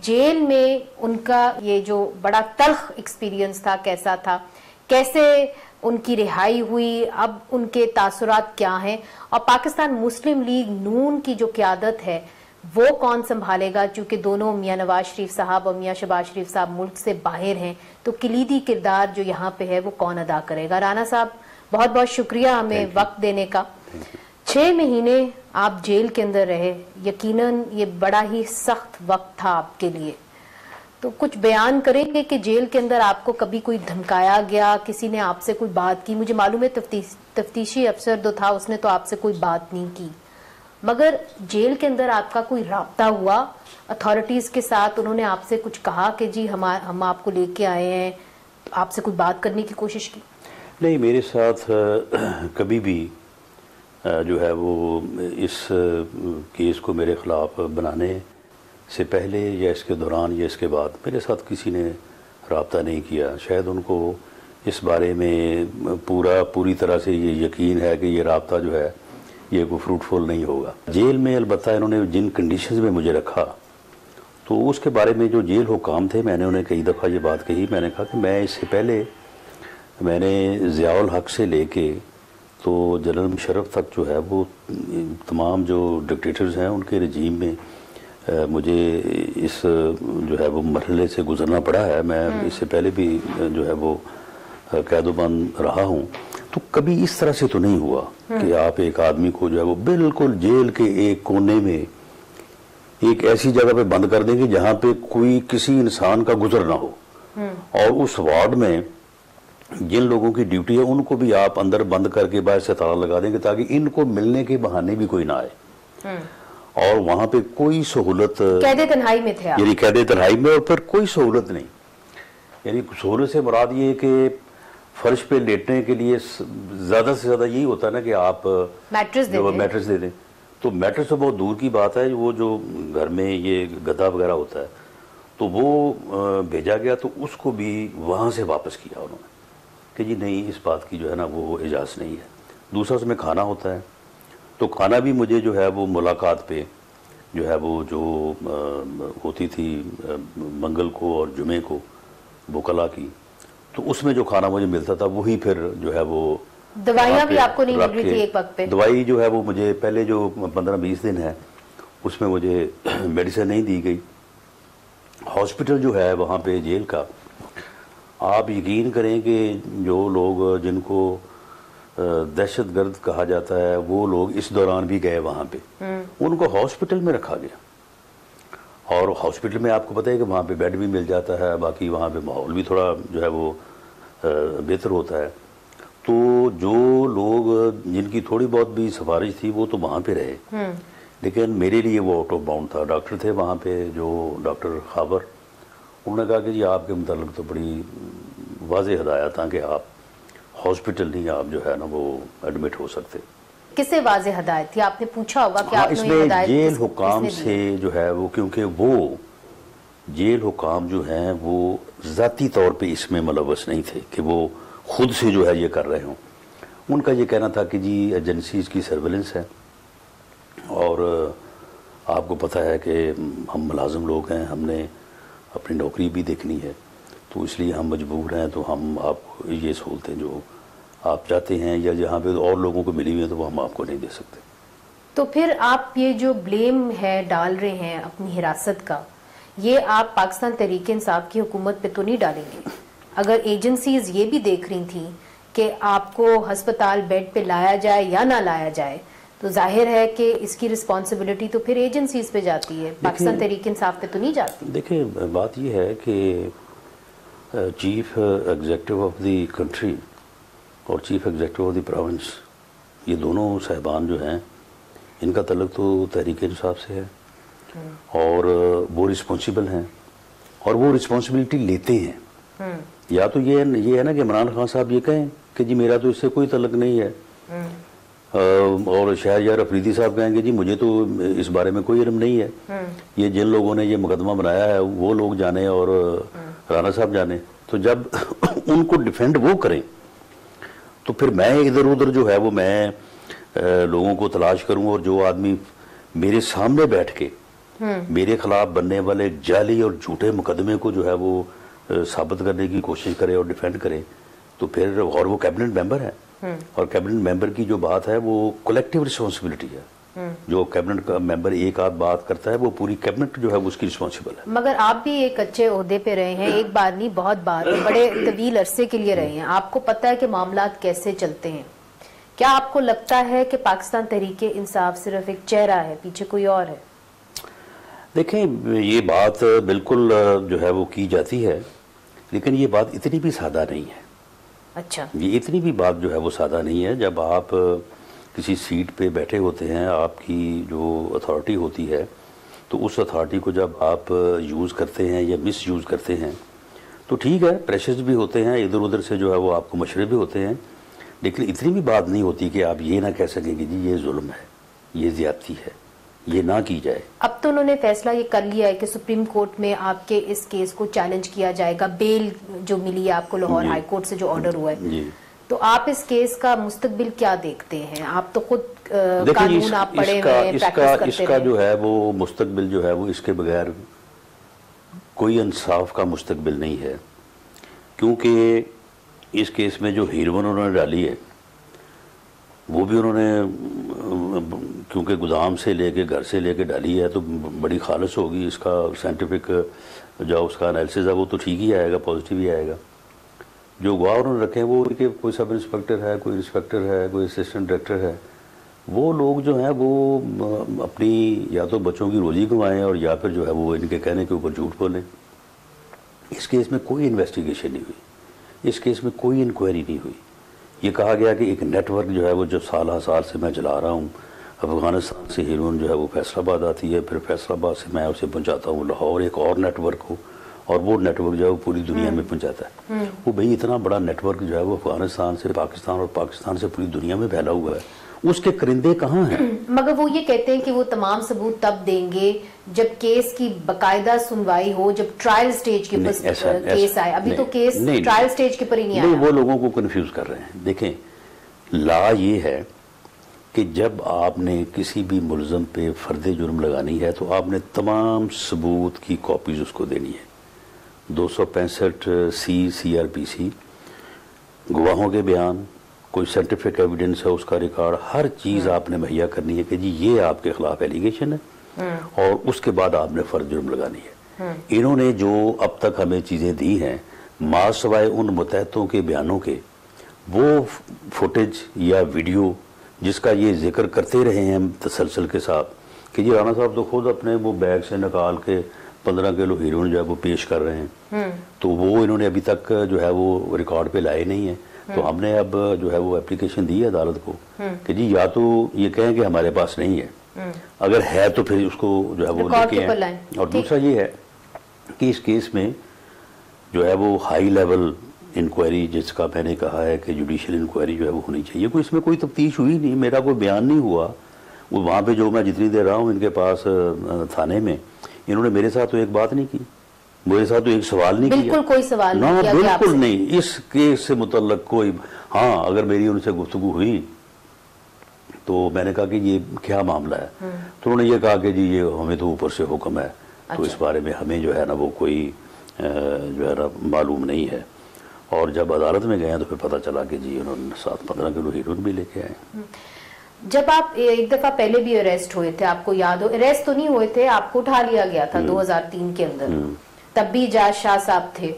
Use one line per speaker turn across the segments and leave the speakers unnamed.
Jail میں ان کا یہ جو بڑا تلخ ایکسپیرینس تھا کیسا تھا, کیسے ان کی رہائی ہوئی, اب ان کے تاثرات کیا ہیں, اور پاکستان مسلم لیگ نون کی جو قیادت ہے وہ کون سنبھالے گا, چونکہ دونوں میاں نواز شریف صاحب اور میاں شہباز شریف صاحب ملک سے باہر ہیں, تو کلیدی کردار جو یہاں پہ ہے وہ کون ادا کرے گا. رانا صاحب بہت بہت شکریہ ہمیں وقت دینے کا. 6 مہینے آپ جیل کے اندر رہے, یقیناً یہ بڑا ہی سخت وقت تھا آپ کے لیے, تو کچھ بیان کریں گے کہ جیل کے اندر آپ کو کبھی کوئی دھمکایا گیا, کسی نے آپ سے کوئی بات کی؟ مجھے معلوم ہے تفتیشی افسر جو تھا اس نے تو آپ سے کوئی بات نہیں کی, مگر جیل کے اندر آپ کا کوئی رابطہ ہوا اتھارٹیز کے ساتھ؟ انہوں نے آپ سے کچھ کہا کہ جی ہم آپ کو لے کے آئے ہیں, آپ سے کوئی بات کرنے کی کوشش کی؟
نہیں, میرے ساتھ کبھی بھی جو ہے وہ اس کیس کو میرے خلاف بنانے سے پہلے یا اس کے دوران یا اس کے بعد میرے ساتھ کسی نے رابطہ نہیں کیا. شاید ان کو اس بارے میں پوری طرح سے یہ یقین ہے کہ یہ رابطہ جو ہے یہ کوئی فروٹفل نہیں ہوگا. جیل میں البتہ انہوں نے جن کنڈیشنز میں مجھے رکھا تو اس کے بارے میں جو جیل حکام تھے, میں نے انہیں کئی دفعہ یہ بات کہی. میں نے کہا کہ میں اس سے پہلے میں نے ضیاء الحق سے لے کے تو جنرل مشرف تک جو ہے وہ تمام جو ڈکٹیٹرز ہیں ان کے رجیم میں مجھے اس جو ہے وہ مرحلے سے گزرنا پڑا ہے. میں اس سے پہلے بھی جو ہے وہ قید و بند رہا ہوں, تو کبھی اس طرح سے تو نہیں ہوا کہ آپ ایک آدمی کو جو ہے وہ بالکل جیل کے ایک کونے میں ایک ایسی جگہ پہ بند کر دیں گے جہاں پہ کوئی کسی انسان کا گزر نہ ہو, اور اس وارڈ میں جن لوگوں کی ڈیوٹی ہے ان کو بھی آپ اندر بند کر کے باہر سے تالا لگا دیں گے تاکہ ان کو ملنے کے بہانے بھی کوئی نہ آئے. اور وہاں پہ کوئی سہولت,
قید تنہائی میں تھے
یعنی قید تنہائی میں, اور پھر کوئی سہولت نہیں. یعنی سہولت سے مراد یہ ہے کہ فرش پہ لیٹنے کے لیے زیادہ سے زیادہ یہی ہوتا ہے نا کہ آپ میٹرس دے دیں. تو میٹرس تو بہت دور کی بات ہے, وہ جو گھر میں یہ گدا وغیرہ ہوتا ہے تو وہ بھیجا گیا, تو اس کو بھی وہاں سے واپس کیا انہوں نے کہ جی نہیں, اس بات کی جو ہے نا وہ اجازت نہیں ہے. دوسرا اس میں کھانا ہوتا ہے, تو کھانا بھی مجھے جو ہے وہ ملاقات پہ جو ہے وہ جو ہوتی تھی منگل کو اور جمعے کو بکلا کی, تو اس میں جو کھانا مجھے ملتا تھا وہی پھر جو ہے وہ
دوائیاں بھی آپ کو نہیں مل رہی تھی ایک وقت پہ؟
دوائی جو ہے وہ مجھے پہلے جو 15-20 دن ہے اس میں مجھے میڈیسن نہیں دی گئی. ہاسپٹل جو ہے وہاں پہ جیل کا, آپ یقین کریں کہ جو لوگ جن کو دہشت گرد کہا جاتا ہے وہ لوگ اس دوران بھی گئے وہاں پہ, ان کو ہاسپٹل میں رکھا گیا. اور ہاسپٹل میں آپ کو پتہ ہے کہ وہاں پہ بیڈ بھی مل جاتا ہے, باقی وہاں پہ ماحول بھی تھوڑا جو ہے وہ بہتر ہوتا ہے. تو جو لوگ جن کی تھوڑی بہت بھی سفارش تھی وہ تو وہاں پہ رہے, لیکن میرے لیے وہ آؤٹ آف باؤنڈ تھا. ڈاکٹر تھے وہاں پہ جو ڈاکٹر خابر, انہوں نے کہا کہ جی آپ کے متعلق تو بڑی واضح ہدایت تھا کہ آپ ہاسپٹل نہیں, آپ جو ہے نا وہ ایڈمٹ ہو سکتے.
کس سے واضح ہدایت تھی؟ آپ نے پوچھا ہوگا کہ آپ
اس میں جیل حکام سے جو ہے وہ, کیونکہ وہ جیل حکام جو ہیں وہ ذاتی طور پہ اس میں ملوث نہیں تھے کہ وہ خود سے جو ہے یہ کر رہے ہوں. ان کا یہ کہنا تھا کہ جی ایجنسیز کی سرویلنس ہے, اور آپ کو پتہ ہے کہ ہم ملازم لوگ ہیں, ہم نے اپنی نوکری بھی دیکھنی ہے, تو اس لیے ہم مجبور ہیں, تو ہم آپ کو یہ سہولتیں جو آپ چاہتے ہیں یا جہاں پہ اور لوگوں کو ملی ہوئی ہیں تو وہ ہم آپ کو نہیں دے سکتے.
تو پھر آپ یہ جو بلیم ہے ڈال رہے ہیں اپنی حراست کا, یہ آپ پاکستان تحریک انصاف کی حکومت پہ تو نہیں ڈالیں گے؟ اگر ایجنسیز یہ بھی دیکھ رہی تھیں کہ آپ کو ہسپتال بیڈ پہ لایا جائے یا نہ لایا جائے, تو ظاہر ہے کہ اس کی رسپانسبلٹی تو پھر ایجنسیز پہ جاتی ہے, پاکستان تحریک انصاف پہ تو نہیں جاتی.
دیکھیں, بات یہ ہے کہ chief executive of the country اور chief executive of the province, یہ دونوں صاحبان جو ہیں ان کا تعلق تو تحریک انصاف سے ہے, اور وہ رسپانسیبل ہیں اور وہ رسپانسبلٹی لیتے ہیں. یا تو یہ ہے نا کہ عمران خان صاحب یہ کہیں کہ جی میرا تو اس سے کوئی تعلق نہیں ہے, اور شہریار افریدی صاحب کہیں گے جی مجھے تو اس بارے میں کوئی علم نہیں ہے, یہ جن لوگوں نے یہ مقدمہ بنایا ہے وہ لوگ جانے اور رانا صاحب جانے. تو جب ان کو ڈیفینڈ وہ کریں تو پھر میں ادھر ادھر جو ہے وہ میں لوگوں کو تلاش کروں, اور جو آدمی میرے سامنے بیٹھ کے میرے خلاف بننے والے جعلی اور جھوٹے مقدمے کو جو ہے وہ ثابت کرنے کی کوشش کرے اور ڈیفینڈ کرے تو پھر، اور وہ کیبنٹ ممبر ہے، اور کیبنٹ ممبر کی جو بات ہے وہ کولیکٹیو رسپانسبلٹی ہے. جو کیبنٹ کا ممبر ایک آدھ بات کرتا ہے وہ پوری کیبنٹ جو ہے اس کی رسپانسبل ہے.
مگر آپ بھی ایک اچھے عہدے پہ رہے ہیں، ایک بار نہیں بہت بار، بڑے طویل عرصے کے لیے رہے ہیں، آپ کو پتہ ہے کہ معاملات کیسے چلتے ہیں. کیا آپ کو لگتا ہے کہ پاکستان تحریک انصاف صرف ایک چہرہ ہے، پیچھے کوئی اور ہے؟
دیکھیں، یہ بات بالکل جو ہے وہ کی جاتی ہے، لیکن یہ بات اتنی بھی سادہ نہیں ہے.
اچھا،
یہ اتنی بھی بات جو ہے وہ سادہ نہیں ہے. جب آپ کسی سیٹ پہ بیٹھے ہوتے ہیں، آپ کی جو اتھارٹی ہوتی ہے، تو اس اتھارٹی کو جب آپ یوز کرتے ہیں یا مس یوز کرتے ہیں تو ٹھیک ہے، پریشرز بھی ہوتے ہیں، ادھر ادھر سے جو ہے وہ آپ کو مشورے بھی ہوتے ہیں، لیکن اتنی بھی بات نہیں ہوتی کہ آپ یہ نہ کہہ سکیں کہ جی یہ ظلم ہے، یہ زیادتی ہے، یہ نہ کی جائے.
اب تو انہوں نے فیصلہ یہ کر لیا ہے کہ سپریم کورٹ میں آپ کے اس کیس کو چیلنج کیا جائے گا، بیل جو ملی ہے آپ کو لاہور ہائی کورٹ سے جو آرڈر ہوا ہے، تو آپ اس کیس کا مستقبل کیا دیکھتے ہیں؟ آپ تو خود قانون آپ پڑھے ہوئے ہیں، پریکٹس کرتے ہیں.
اس کا جو ہے وہ مستقبل جو ہے وہ اس کے بغیر کوئی انصاف کا مستقبل نہیں ہے، کیونکہ اس کیس میں جو ہیروئن انہوں نے ڈالی ہے وہ بھی انہوں نے کیونکہ گودام سے لے کے گھر سے لے کے ڈالی ہے تو بڑی خالص ہوگی. اس کا سائنٹیفک جو اس کا انالیسز ہے وہ تو ٹھیک ہی آئے گا، پازیٹیو ہی آئے گا. جو گواہ انہوں نے رکھے ہیں وہ کہ کوئی سب انسپیکٹر ہے، کوئی انسپیکٹر ہے، کوئی اسسٹنٹ ڈائریکٹر ہے، وہ لوگ جو ہیں وہ اپنی یا تو بچوں کی روزی کمائیں اور یا پھر جو ہے وہ ان کے کہنے کے اوپر جھوٹ بولیں. اس کیس میں کوئی انویسٹیگیشن نہیں ہوئی، اس کیس میں کوئی انکوائری نہیں ہوئی. یہ کہا گیا کہ ایک نیٹ ورک جو ہے وہ جو سالہ سال سے میں چلا رہا ہوں، افغانستان سے ہیروئن جو ہے وہ فیصل آباد آتی ہے، پھر فیصل آباد سے میں اسے پہنچاتا ہوں لاہور ایک اور نیٹ ورک ہو، اور وہ نیٹ ورک جو ہے وہ پوری دنیا میں پہنچاتا ہے. وہ بھئی اتنا بڑا نیٹ ورک جو ہے وہ افغانستان سے پاکستان اور پاکستان سے پوری دنیا میں پھیلا ہوا ہے، اس کے کرندے کہاں ہیں؟
مگر وہ یہ کہتے ہیں کہ وہ تمام ثبوت تب دیں گے جب کیس کی باقاعدہ سنوائی ہو، جب ٹرائل سٹیج کے پر کیس آئے. ابھی تو کیس ٹرائل سٹیج کے پر ہی نہیں آیا.
وہ لوگوں کو کنفیوز کر رہے ہیں. دیکھیں، لا یہ ہے کہ جب آپ نے کسی بھی ملزم پہ فرد جرم لگانی ہے تو آپ نے تمام ثبوت کی کاپیز اس کو دینی ہے. 265 CRPC، گواہوں کے بیان، کوئی سائنٹیفک ایویڈنس ہے اس کا ریکارڈ، ہر چیز آپ نے مہیا کرنی ہے کہ جی یہ آپ کے خلاف ایلیگیشن ہے، اور اس کے بعد آپ نے فرد جرم لگانی ہے. انہوں نے جو اب تک ہمیں چیزیں دی ہیں، ما سوائے ان متحدوں کے بیانوں کے، وہ فوٹیج یا ویڈیو جس کا یہ ذکر کرتے رہے ہیں تسلسل کے ساتھ کہ جی رانا صاحب تو خود اپنے وہ بیگ سے نکال کے 15 کلو ہیروئن جو ہے وہ پیش کر رہے ہیں، تو وہ انہوں نے ابھی تک جو ہے وہ ریکارڈ پہ لائے نہیں ہیں. تو ہم نے اب جو ہے وہ اپلیکیشن دی ہے عدالت کو کہ جی یا تو یہ کہیں کہ ہمارے پاس نہیں ہے، اگر ہے تو پھر اس کو جو ہے وہ دیکھیں. اور دوسرا یہ ہے کہ اس کیس میں جو ہے وہ ہائی لیول انکوائری جس کا میں نے کہا ہے کہ جوڈیشل انکوائری جو ہے وہ ہونی چاہیے. کوئی اس میں کوئی تفتیش ہوئی نہیں، میرا کوئی بیان نہیں ہوا. وہ وہاں پہ جو میں جتنی دیر رہا ہوں ان کے پاس تھانے میں، انہوں نے میرے ساتھ تو ایک بات نہیں کی، میرے ساتھ تو ایک سوال نہیں کیا.
بالکل کوئی سوال نہیں کیا.
بالکل نہیں. اس کیس سے متعلق کوئی، ہاں اگر میری ان سے گفتگو ہوئی تو میں نے کہا کہ یہ کیا معاملہ ہے، تو انہوں نے یہ کہا کہ جی یہ ہمیں تو اوپر سے حکم ہے، تو اس بارے میں ہمیں جو ہے نا وہ کوئی جو ہے نا معلوم نہیں ہے. اور جب عدالت میں گئے تو پھر پتہ چلا کہ جی انہوں نے ساتھ 15 کلو ہیروئن بھی لے کے آئے.
جب آپ ایک دفعہ پہلے بھی اریسٹ ہوئے تھے، آپ کو یاد ہو، اریسٹ تو نہیں ہوئے تھے، آپ کو اٹھا لیا گیا تھا 2003 کے اندر، تب بھی جاج شاہ صاحب تھے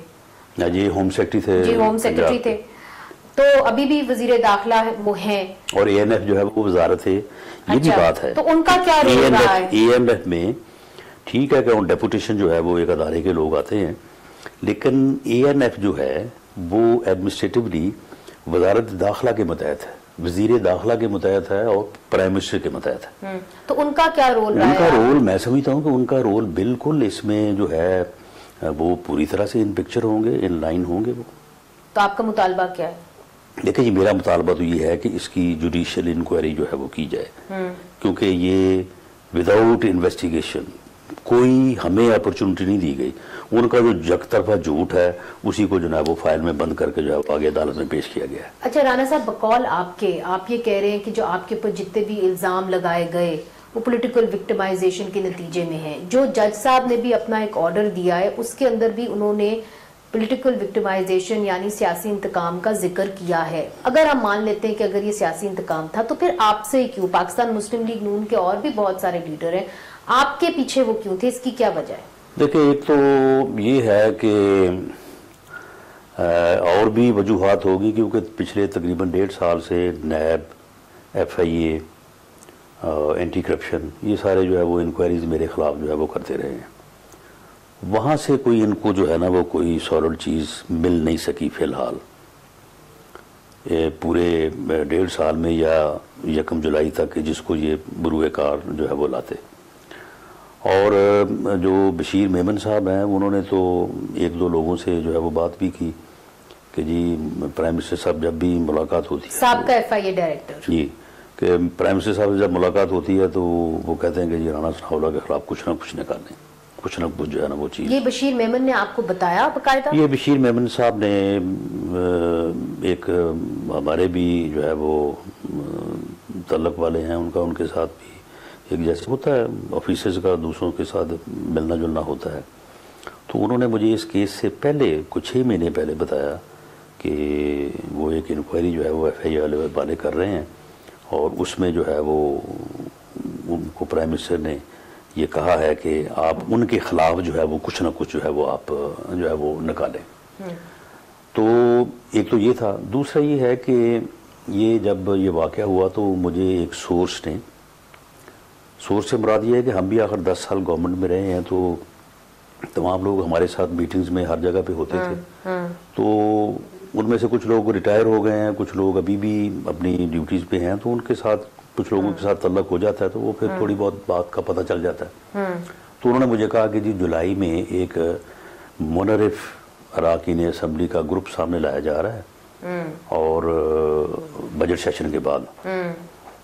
جی، ہوم سیکرٹری تھے.
جی ہوم سیکرٹری تھے. تو ابھی بھی وزیر داخلہ وہ ہیں،
اور ANF جو ہے وہ وزارت ہے. یہ بھی بات ہے.
تو ان کا کیا رول رہا ہے؟
ANF میں ٹھیک ہے کہ ان ڈیپوٹیشن جو ہے وہ ایک ادارے کے لوگ آتے ہیں، لیکن ANF جو ہے وہ ایڈمنسٹریٹولی وزارت داخلہ کے متحد ہے، وزیر داخلہ کے متحد ہے اور پرائم منسٹر کے متحد ہے.
تو ان کا کیا رول رہا ہے؟
ان کا رول میں سمجھتا ہوں کہ ان کا رول بالکل اس میں جو ہے وہ پوری طرح سے ان پکچر ہوں گے، ان لائن ہوں گے. وہ
تو آپ کا مطالبہ کیا ہے؟
دیکھیں جی، میرا مطالبہ تو یہ ہے کہ اس کی جوڈیشل انکوائری جو ہے وہ کی جائے، کیونکہ یہ وداؤٹ انویسٹیگیشن کوئی ہمیں اپرچونٹی نہیں دی گئی. ان کا جو یک طرفہ جھوٹ ہے اسی کو جناب وہ فائل میں بند کر کے جو ہے آگے عدالت میں پیش کیا گیا ہے.
اچھا رانا صاحب، بقول آپ یہ کہہ رہے ہیں کہ جو آپ کے اوپر جتنے بھی الزام لگائے گئے وہ پولیٹیکل وکٹمائزیشن کے نتیجے میں ہے. جو جج صاحب نے بھی اپنا ایک آرڈر دیا ہے اس کے اندر بھی انہوں نے پولیٹیکل وکٹمائزیشن یعنی سیاسی انتقام کا ذکر کیا ہے. اگر ہم مان لیتے ہیں کہ اگر یہ سیاسی انتقام تھا تو پھر آپ سے کیوں؟ پاکستان مسلم لیگ نون کے اور بھی بہت سارے لیڈر ہیں, آپ کے پیچھے وہ کیوں تھے؟ اس کی کیا وجہ ہے؟
دیکھیں, ایک تو یہ ہے کہ اور بھی وجوہات ہوگی, کیونکہ پچھلے تقریباً 1.5 سال سے نیب, ایف آئی اے, اینٹی کرپشن, یہ سارے جو ہے وہ انکوائریز میرے خلاف جو ہے وہ کرتے رہے ہیں. وہاں سے کوئی ان کو جو ہے نا وہ کوئی سالڈ چیز مل نہیں سکی فی الحال پورے 1.5 سال میں, یا 1 جولائی تک جس کو یہ بروئے کار جو ہے وہ لاتے. اور جو بشیر میمن صاحب ہیں انہوں نے تو 1-2 لوگوں سے جو ہے وہ بات بھی کی کہ جی پرائم منسٹر صاحب جب بھی ملاقات ہوتی ہے,
صاحب کا ایف آئی اے ڈائریکٹر,
جی, کہ پرائم منسٹر صاحب سے جب ملاقات ہوتی ہے تو وہ کہتے ہیں کہ جی رانا ثناء اللہ کے خلاف کچھ نہ کچھ نکالیں, کچھ نہ کچھ جو ہے نا وہ چیز.
یہ بشیر میمن نے آپ کو بتایا باقاعدہ؟ یہ
بشیر میمن صاحب نے ایک ہمارے بھی جو ہے وہ تعلق والے ہیں, ان کے ساتھ بھی ایک جیسے ہوتا ہے آفیسرز کا دوسروں کے ساتھ ملنا جلنا ہوتا ہے, تو انہوں نے مجھے اس کیس سے پہلے کچھ 6 مہینے پہلے بتایا کہ وہ ایک انکوائری جو ہے وہ ایف آئی اے والے کر رہے ہیں, اور اس میں جو ہے وہ ان کو پرائم منسٹر نے یہ کہا ہے کہ آپ ان کے خلاف جو ہے وہ کچھ نہ کچھ جو ہے وہ آپ جو ہے وہ نکالیں. تو ایک تو یہ تھا. دوسرا یہ ہے کہ یہ جب یہ واقعہ ہوا تو مجھے ایک سورس سے مراد یہ ہے کہ ہم بھی آخر 10 سال گورنمنٹ میں رہے ہیں, تو تمام لوگ ہمارے ساتھ میٹنگز میں ہر جگہ پہ ہوتے تھے. تو ان میں سے کچھ لوگ ریٹائر ہو گئے ہیں, کچھ لوگ ابھی بھی اپنی ڈیوٹیز پہ ہیں, تو ان کے ساتھ کچھ لوگوں کے ساتھ تعلق ہو جاتا ہے, تو وہ پھر تھوڑی بہت بات کا پتہ چل جاتا ہے. تو انہوں نے مجھے کہا کہ جی جولائی میں ایک منرف اراکین اسمبلی کا گروپ سامنے لایا جا رہا ہے, اور بجٹ سیشن کے بعد,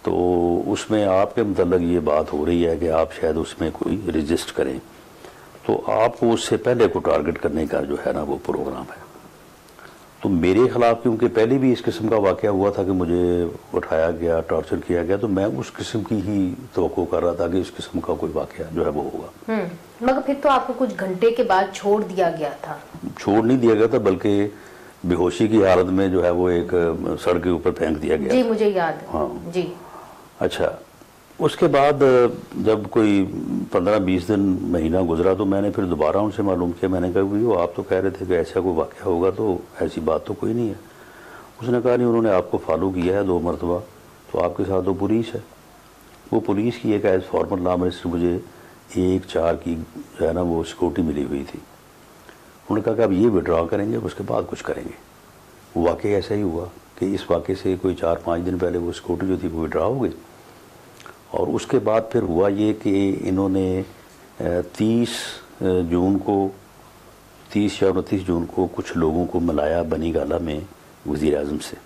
تو اس میں آپ کے متعلق یہ بات ہو رہی ہے کہ آپ شاید اس میں کوئی رجسٹ کریں, تو آپ کو اس سے پہلے کو ٹارگٹ کرنے کا جو ہے نا وہ پروگرام ہے. تو میرے خلاف کیونکہ پہلے بھی اس قسم کا واقعہ ہوا تھا کہ مجھے اٹھایا گیا, ٹارچر کیا گیا, تو میں اس قسم کی ہی توقع کر رہا تھا کہ اس قسم کا کوئی واقعہ جو ہے وہ ہوگا.
مگر پھر تو آپ کو کچھ گھنٹے کے بعد چھوڑ دیا گیا تھا.
چھوڑ نہیں دیا گیا تھا, بلکہ بے ہوشی کی حالت میں جو ہے وہ ایک سڑک کے اوپر پھینک دیا گیا.
جی مجھے یاد ہے.
ہاں
جی.
اچھا, اس کے بعد جب کوئی 15-20 دن مہینہ گزرا تو میں نے پھر دوبارہ ان سے معلوم کیا. میں نے کہا کہ آپ تو کہہ رہے تھے کہ ایسا کوئی واقعہ ہوگا, تو ایسی بات تو کوئی نہیں ہے. اس نے کہا نہیں, انہوں نے آپ کو فالو کیا ہے 2 مرتبہ, تو آپ کے ساتھ تو پولیس ہے. وہ پولیس کی ایک ایز فارمر لا منسٹر مجھے 1-4 کی جو ہے نا وہ سیکورٹی ملی ہوئی تھی. انہوں نے کہا کہ اب یہ وڈرا کریں گے, اس کے بعد کچھ کریں گے. وہ واقعہ ایسا ہی ہوا کہ اس واقعے سے کوئی 4-5 دن پہلے وہ سیکورٹی جو تھی وہ وڈرا ہو گئی. اور اس کے بعد پھر ہوا یہ کہ انہوں نے 30 جون کو 30 یا 29 جون کو کچھ لوگوں کو ملایا بنی گالہ میں وزیر اعظم سے,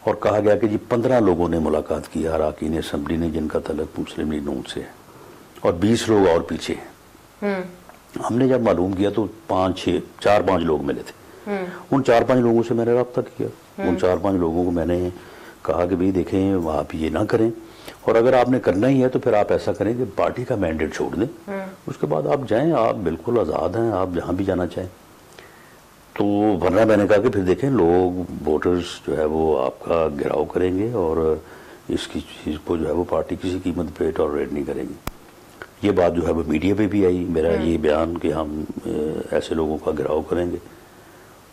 اور کہا گیا کہ جی 15 لوگوں نے ملاقات کی اراکین اسمبلی نے جن کا تعلق مسلم لیگ نون سے ہے, اور 20 لوگ اور پیچھے ہیں. ہم نے جب معلوم کیا تو 4-5 لوگ ملے تھے. ان 4-5 لوگوں سے میں نے رابطہ کیا. ان 4-5 لوگوں کو میں نے کہا کہ بھئی دیکھیں آپ یہ نہ کریں, اور اگر آپ نے کرنا ہی ہے تو پھر آپ ایسا کریں کہ پارٹی کا مینڈیٹ چھوڑ دیں, اس کے بعد آپ جائیں, آپ بالکل آزاد ہیں, آپ جہاں بھی جانا چاہیں. تو ورنہ میں نے کہا کہ پھر دیکھیں لوگ ووٹرز جو ہے وہ آپ کا گھراؤ کریں گے, اور اس کی چیز کو جو ہے وہ پارٹی کسی قیمت پہ ٹالریٹ نہیں کرے گی. یہ بات جو ہے وہ میڈیا پہ بھی آئی, میرا یہ بیان کہ ہم ایسے لوگوں کا گھراؤ کریں گے.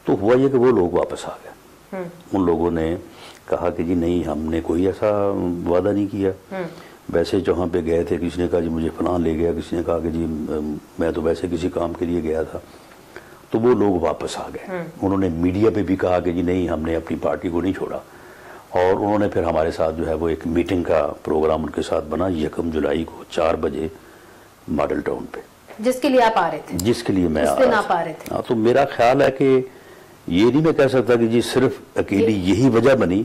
تو ہوا یہ کہ وہ لوگ واپس آ گئے. ان لوگوں نے کہا کہ جی نہیں, ہم نے کوئی ایسا وعدہ نہیں کیا. ویسے جہاں پہ گئے تھے کسی نے کہا جی مجھے فلاں لے گیا, کسی نے کہا کہ جی میں تو ویسے کسی کام کے لیے گیا تھا. تو وہ لوگ واپس آ گئے. انہوں نے میڈیا پہ بھی کہا کہ جی نہیں, ہم نے اپنی پارٹی کو نہیں چھوڑا. اور انہوں نے پھر ہمارے ساتھ جو ہے وہ ایک میٹنگ کا پروگرام ان کے ساتھ بنا 1 جولائی کو 4 بجے ماڈل ٹاؤن پہ,
جس کے لیے آپ آ رہے تھے.
جس کے لیے میں
آ رہے تھے.
تو میرا خیال ہے کہ یہ نہیں میں کہہ سکتا کہ جی صرف اکیلی یہی وجہ بنی,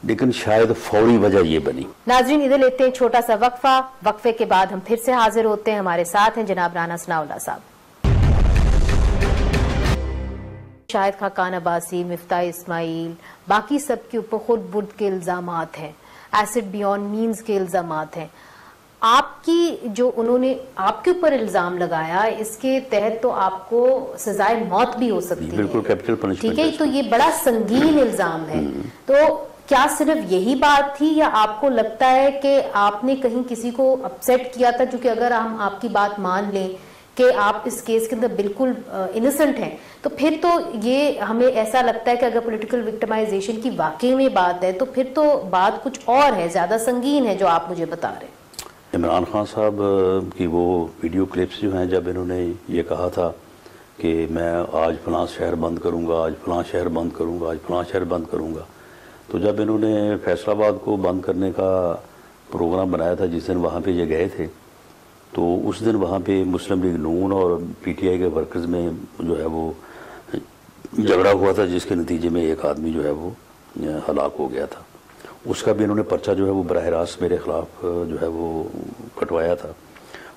لیکن شاید فوری وجہ یہ بنی.
ناظرین ادھر لیتے ہیں چھوٹا سا وقفہ, وقفے کے بعد ہم پھر سے حاضر ہوتے ہیں. ہمارے ساتھ ہیں جناب رانا ثناء اللہ صاحب. شاہد خاقان عباسی, مفتاح اسماعیل, باقی سب کے اوپر خود برد کے الزامات ہیں, ایسڈ بیونڈ مینز کے الزامات ہیں. آپ کی جو انہوں نے آپ کے اوپر الزام لگایا اس کے تحت تو آپ کو سزائے موت بھی ہو سکتی ہے.
بالکل کیپٹل پنشمنٹ.
ٹھیک ہے, تو یہ بڑا سنگین الزام ہے. تو کیا صرف یہی بات تھی یا آپ کو لگتا ہے کہ آپ نے کہیں کسی کو اپسیٹ کیا تھا؟ چونکہ اگر ہم آپ کی بات مان لیں کہ آپ اس کیس کے اندر بالکل انسنٹ ہیں تو پھر تو یہ ہمیں ایسا لگتا ہے کہ اگر پولیٹیکل وکٹمائزیشن کی واقعی میں بات ہے تو پھر تو بات کچھ اور ہے, زیادہ سنگین ہے جو آپ مجھے بتا رہے ہیں.
عمران خان صاحب کی وہ ویڈیو کلپس جو ہیں جب انہوں نے یہ کہا تھا کہ میں آج فلاں شہر بند کروں گا, آج فلاں شہر بند کروں گا, آج فلاں شہر بند کروں گا, تو جب انہوں نے فیصل آباد کو بند کرنے کا پروگرام بنایا تھا جس دن وہاں پہ یہ گئے تھے, تو اس دن وہاں پہ مسلم لیگ نون اور پی ٹی آئی کے ورکرز میں جو ہے وہ جھگڑا ہوا تھا جس کے نتیجے میں ایک آدمی جو ہے وہ ہلاک ہو گیا تھا. اس کا بھی انہوں نے پرچہ جو ہے وہ براہ راست میرے خلاف جو ہے وہ کٹوایا تھا.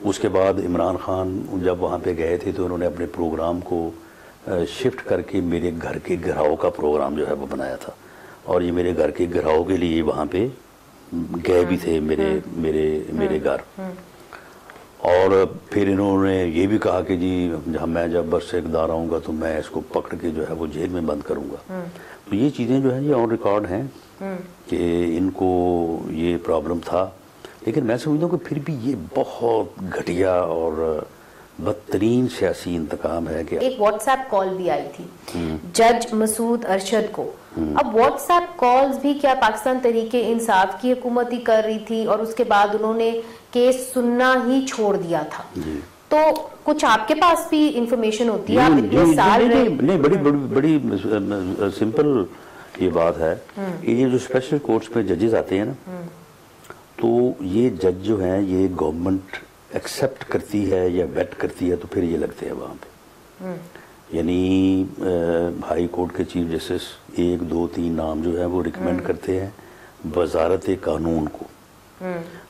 اس کے بعد عمران خان جب وہاں پہ گئے تھے تو انہوں نے اپنے پروگرام کو شفٹ کر کے میرے گھر کے گھراؤ کا پروگرام جو ہے وہ بنایا تھا, اور یہ میرے گھر کے گھراؤ کے لیے وہاں پہ گئے بھی تھے میرے گھر. اور پھر انہوں نے یہ بھی کہا کہ جی میں جب برس اقتدار آؤں گا تو میں اس کو پکڑ کے جو ہے وہ جیل میں بند کروں گا. تو یہ چیزیں جو ہیں یہ آن ریکارڈ ہیں کہ ان کو یہ پرابلم تھا. لیکن میں سمجھتا ہوں کہ پھر بھی یہ بہت گھٹیا اور بدترین سیاسی انتقام ہے کہ
ایک واٹس ایپ کال بھی آئی تھی جج مسعود ارشد کو. اب واٹس ایپ کالز بھی کیا پاکستان تحریک انصاف کی حکومت ہی کر رہی تھی اور اس کے بعد انہوں نے کیس سننا ہی چھوڑ دیا تھا؟ تو کچھ آپ کے پاس بھی انفارمیشن ہوتی ہے؟ آپ اتنے سال رہے.
نہیں, بڑی سمپل یہ بات ہے کہ یہ جو اسپیشل کورٹس میں ججز آتے ہیں نا, تو یہ جج جو ہیں یہ گورنمنٹ ایکسیپٹ کرتی ہے یا ویٹ کرتی ہے تو پھر یہ لگتے ہیں وہاں پہ. یعنی ہائی کورٹ کے چیف جسٹس 1 2 3 نام جو ہے وہ ریکمینڈ کرتے ہیں وزارت قانون کو.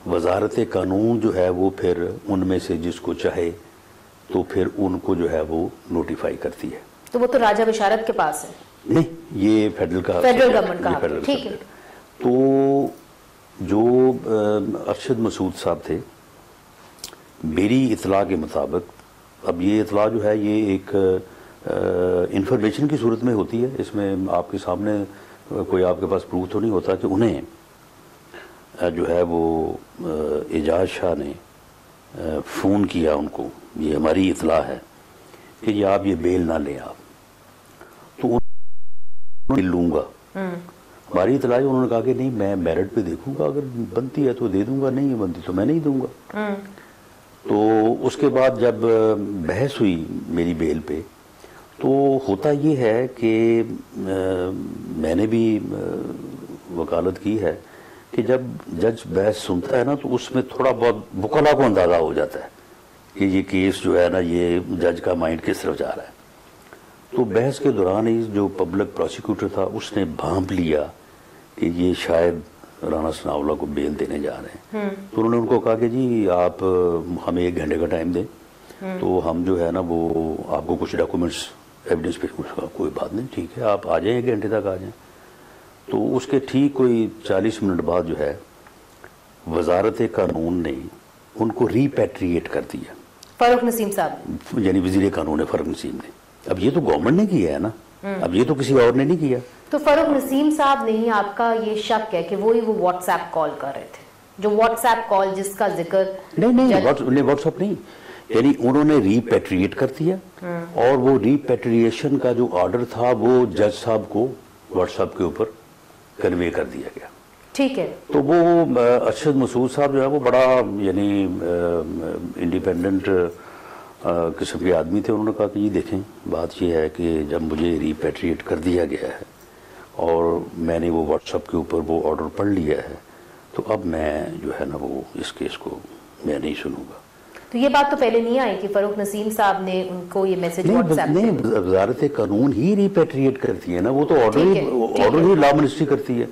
وزارت قانون جو ہے وہ پھر ان میں سے جس کو چاہے تو پھر ان کو جو ہے وہ نوٹیفائی کرتی ہے.
تو وہ تو راجہ بشارت کے پاس ہے.
نہیں, یہ فیڈرل
گورنمنٹ کا. ٹھیک ہے.
تو جو ارشد مسعود صاحب تھے, میری اطلاع کے مطابق, اب یہ اطلاع جو ہے یہ ایک انفارمیشن کی صورت میں ہوتی ہے, اس میں آپ کے سامنے کوئی آپ کے پاس پروف تو نہیں ہوتا کہ انہیں جو ہے وہ اعجاز شاہ نے فون کیا ان کو, یہ ہماری اطلاع ہے کہ یہ آپ یہ بیل نہ لیں آپ, تو لوں گا. ہماری اطلاع انہوں نے کہا کہ نہیں میں میرٹ پہ دیکھوں گا, اگر بنتی ہے تو دے دوں گا, نہیں بنتی تو میں نہیں دوں گا. تو اس کے بعد جب بحث ہوئی میری بیل پہ تو ہوتا یہ ہے کہ میں نے بھی وکالت کی ہے کہ جب جج بحث سنتا ہے نا تو اس میں تھوڑا بہت وکلا کو اندازہ ہو جاتا ہے کہ یہ کیس جو ہے نا یہ جج کا مائنڈ کس طرف جا رہا ہے. تو بحث کے دوران ہی جو پبلک پروسیکیوٹر تھا اس نے بھانپ لیا کہ یہ شاید رانا ثناءاللہ کو بیل دینے جا رہے ہیں. تو انہوں نے ان کو کہا کہ جی آپ ہمیں 1 گھنٹے کا ٹائم دیں تو ہم جو ہے نا وہ آپ کو کچھ ڈاکومنٹس ایویڈنس پہ. کوئی بات نہیں, ٹھیک ہے آپ آ جائیں, 1 گھنٹے تک آ جائیں. تو اس کے ٹھیک کوئی 40 منٹ بعد جو ہے وزارت قانون نے ان کو ریپیٹریٹ کر دیا.
فاروق نسیم صاحب
یعنی وزیر قانون ہے فاروق نسیم نے. اب یہ تو گورنمنٹ نے کیا ہے نا, اب یہ تو کسی اور نے نہیں کیا.
تو فاروق نسیم صاحب نے ہی آپ کا یہ شک ہے کہ وہی وہ واٹس ایپ کال کر رہے تھے, جو واٹس ایپ کال جس کا ذکر
نہیں واٹس ایپ نہیں, یعنی انہوں نے ریپیٹریٹ کر دیا اور وہ ریپیٹریشن کا جو آرڈر تھا وہ جج صاحب کو واٹس ایپ کے اوپر کنوے کر دیا گیا.
ٹھیک ہے.
تو وہ ارشد مسعود صاحب جو ہے وہ بڑا یعنی انڈیپینڈنٹ قسم کے آدمی تھے. انہوں نے کہا کہ یہ دیکھیں بات یہ ہے کہ جب مجھے ریپیٹریٹ کر دیا گیا ہے اور میں نے وہ واٹس ایپ کے اوپر وہ آرڈر پڑھ لیا ہے تو اب میں جو ہے نا وہ اس کیس کو میں نہیں سنوں گا.
تو یہ بات تو پہلے نہیں آئی کہ فاروق نسیم صاحب نے ان کو یہ میسج واٹس ایپ
نہیں, وزارت قانون ہی ریپیٹریٹ کرتی ہے نا, وہ تو آرڈر ہی لا منسٹری کرتی ہے.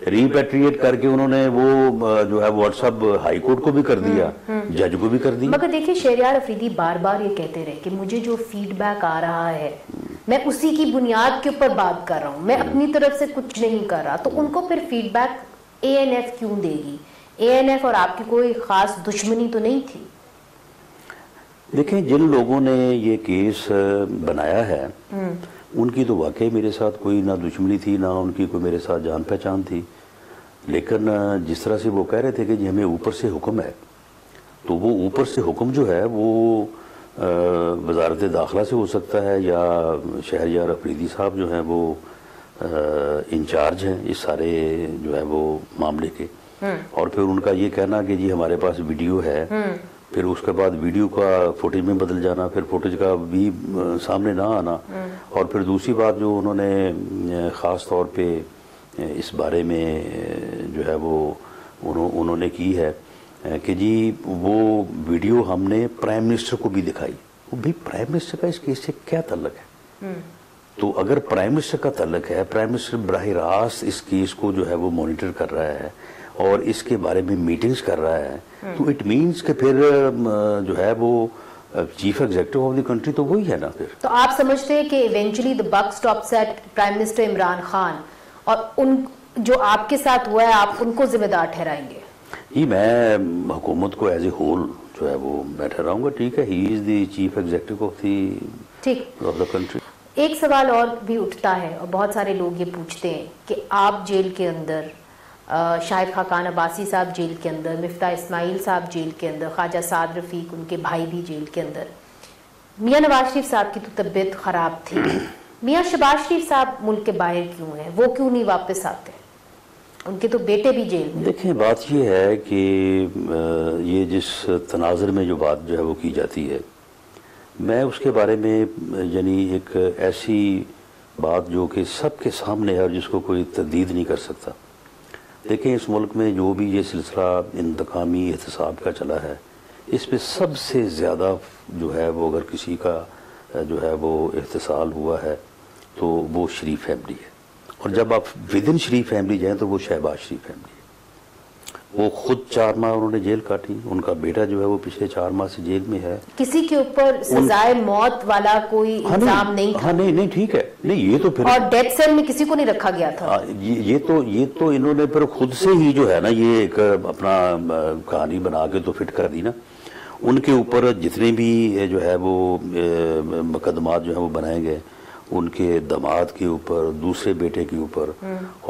ریپیٹریٹ کر کے انہوں نے وہ جو ہے واٹس ایپ ہائی کورٹ کو بھی کر دیا, جج کو بھی کر دیا.
مگر دیکھیں شہریار افریدی بار بار یہ کہتے رہے کہ مجھے جو فیڈ بیک آ رہا ہے میں اسی کی بنیاد کے اوپر بات کر رہا ہوں, میں اپنی طرف سے کچھ نہیں کر رہا. تو ان کو پھر فیڈ بیک ANF کیوں دے گی؟ ANF اور آپ کی کوئی خاص دشمنی تو نہیں تھی؟
دیکھیں جن لوگوں نے یہ کیس بنایا ہے ان کی تو واقعی میرے ساتھ کوئی نہ دشمنی تھی نہ ان کی کوئی میرے ساتھ جان پہچان تھی، لیکن جس طرح سے وہ کہہ رہے تھے کہ جی ہمیں اوپر سے حکم ہے، تو وہ اوپر سے حکم جو ہے وہ وزارت داخلہ سے ہو سکتا ہے یا شہریار افریدی صاحب جو ہیں وہ انچارج ہیں اس سارے جو ہے وہ معاملے کے، اور پھر ان کا یہ کہنا کہ جی ہمارے پاس ویڈیو ہے، پھر اس کے بعد ویڈیو کا فوٹیج میں بدل جانا، پھر فوٹیج کا بھی سامنے نہ آنا، اور پھر دوسری بات جو انہوں نے خاص طور پہ اس بارے میں جو ہے وہ انہوں نے کی ہے کہ جی وہ ویڈیو ہم نے پرائم منسٹر کو بھی دکھائی۔ بھئی پرائم منسٹر کا اس کیس سے کیا تعلق ہے؟ تو اگر پرائم منسٹر کا تعلق ہے، پرائم منسٹر براہ راست اس کیس کو جو ہے وہ مانیٹر کر رہا ہے اور اس کے بارے میں میٹنگز کر رہا ہے، تو اٹ مینز کہ پھر جو ہے وہ chief executive of the country تو وہی ہے نا۔ پھر
تو آپ سمجھتے ہیں کہ eventually the buck stops at prime minister Imran Khan, اور ان جو آپ کے ساتھ ہوا ہے آپ ان کو ذمہ دار ٹھہرائیں گے؟
جی میں حکومت کو ایز اے ہول جو ہے وہ میں ٹھہراؤں گا، ٹھیک ہے، he is the chief executive of the country.
ایک سوال اور بھی اٹھتا ہے اور بہت سارے لوگ یہ پوچھتے ہیں کہ آپ جیل کے اندر، شاہد خاقان عباسی صاحب جیل کے اندر، مفتاح اسماعیل صاحب جیل کے اندر، خواجہ سعد رفیق ان کے بھائی بھی جیل کے اندر، میاں نواز شریف صاحب کی تو طبیعت خراب تھی، میاں شہباز شریف صاحب ملک کے باہر کیوں ہیں؟ وہ کیوں نہیں واپس آتے؟ ان کے تو بیٹے بھی جیل میں۔
دیکھیں بات یہ ہے کہ یہ جس تناظر میں جو بات جو ہے وہ کی جاتی ہے، میں اس کے بارے میں یعنی ایک ایسی بات جو کہ سب کے سامنے ہے اور جس کو کوئی تردید نہیں کر سکتا۔ دیکھیں اس ملک میں جو بھی یہ سلسلہ انتقامی احتساب کا چلا ہے، اس پہ سب سے زیادہ جو ہے وہ اگر کسی کا جو ہے وہ احتسال ہوا ہے تو وہ شریف فیملی ہے، اور جب آپ ودن شریف فیملی جائیں تو وہ شہباز شریف فیملی ہے۔ وہ خود 4 ماہ انہوں نے جیل کاٹی، ان کا بیٹا جو ہے وہ پچھلے 4 ماہ سے جیل میں ہے۔
کسی کے اوپر سزائے موت والا کوئی الزام نہیں تھا؟
ہاں نہیں ٹھیک ہے، نہیں یہ تو پھر،
اور ڈیتھ سیل میں کسی کو نہیں رکھا گیا تھا؟
یہ تو انہوں نے پھر خود سے ہی جو ہے نا یہ ایک اپنا کہانی بنا کے تو فٹ کر دی نا۔ ان کے اوپر جتنے بھی جو ہے وہ مقدمات جو ہیں وہ بنائے گئے، ان کے داماد کے اوپر، دوسرے بیٹے کے اوپر،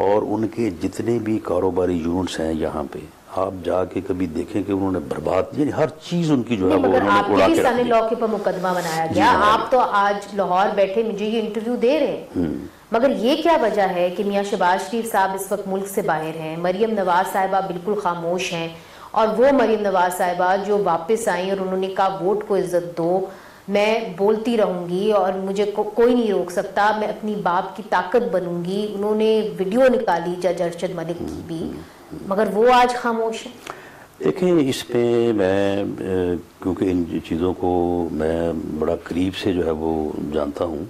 اور ان کے جتنے بھی کاروباری یونٹس ہیں یہاں پہ، آپ جا کے کبھی دیکھیں کہ انہوں نے برباد، یعنی ہر چیز ان کی جو ہے وہ انہوں نے اڑا کے رکھ دی۔
لاء کے اوپر مقدمہ بنایا گیا، آپ تو آج لاہور بیٹھے مجھے یہ انٹرویو دے رہے ہیں، مگر یہ کیا وجہ ہے کہ میاں شہباز شریف صاحب اس وقت ملک سے باہر ہیں، مریم نواز صاحبہ بالکل خاموش ہیں، اور وہ مریم نواز صاحبہ جو واپس آئیں اور انہوں نے کہا ووٹ کو عزت دو، میں بولتی رہوں گی اور مجھے کوئی نہیں روک سکتا، میں اپنی باپ کی طاقت بنوں گی، انہوں نے ویڈیو نکالی جج ارشد ملک کی بھی، مگر وہ آج خاموش ہے۔
دیکھیں اس پہ میں کیونکہ ان چیزوں کو میں بڑا قریب سے جو ہے وہ جانتا ہوں،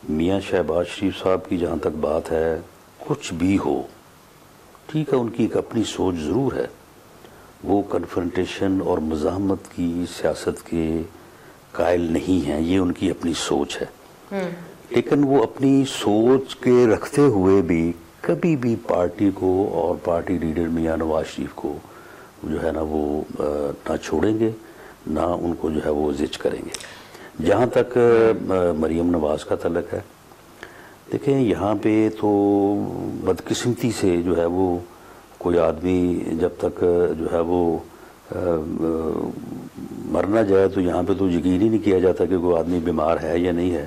میاں شہباز شریف صاحب کی جہاں تک بات ہے، کچھ بھی ہو ٹھیک ہے، ان کی ایک اپنی سوچ ضرور ہے، وہ کنفرنٹیشن اور مزاحمت کی سیاست کے قائل نہیں ہیں، یہ ان کی اپنی سوچ ہے، لیکن وہ اپنی سوچ کے رکھتے ہوئے بھی کبھی بھی پارٹی کو اور پارٹی لیڈر میاں نواز شریف کو جو ہے نا وہ نہ چھوڑیں گے، نہ ان کو جو ہے وہ زچ کریں گے۔ جہاں تک مریم نواز کا تعلق ہے، دیکھیں یہاں پہ تو بدقسمتی سے جو ہے وہ کوئی آدمی جب تک جو ہے وہ مر نہ جائے تو یہاں پہ تو یقین ہی نہیں کیا جاتا کہ کوئی آدمی بیمار ہے یا نہیں ہے،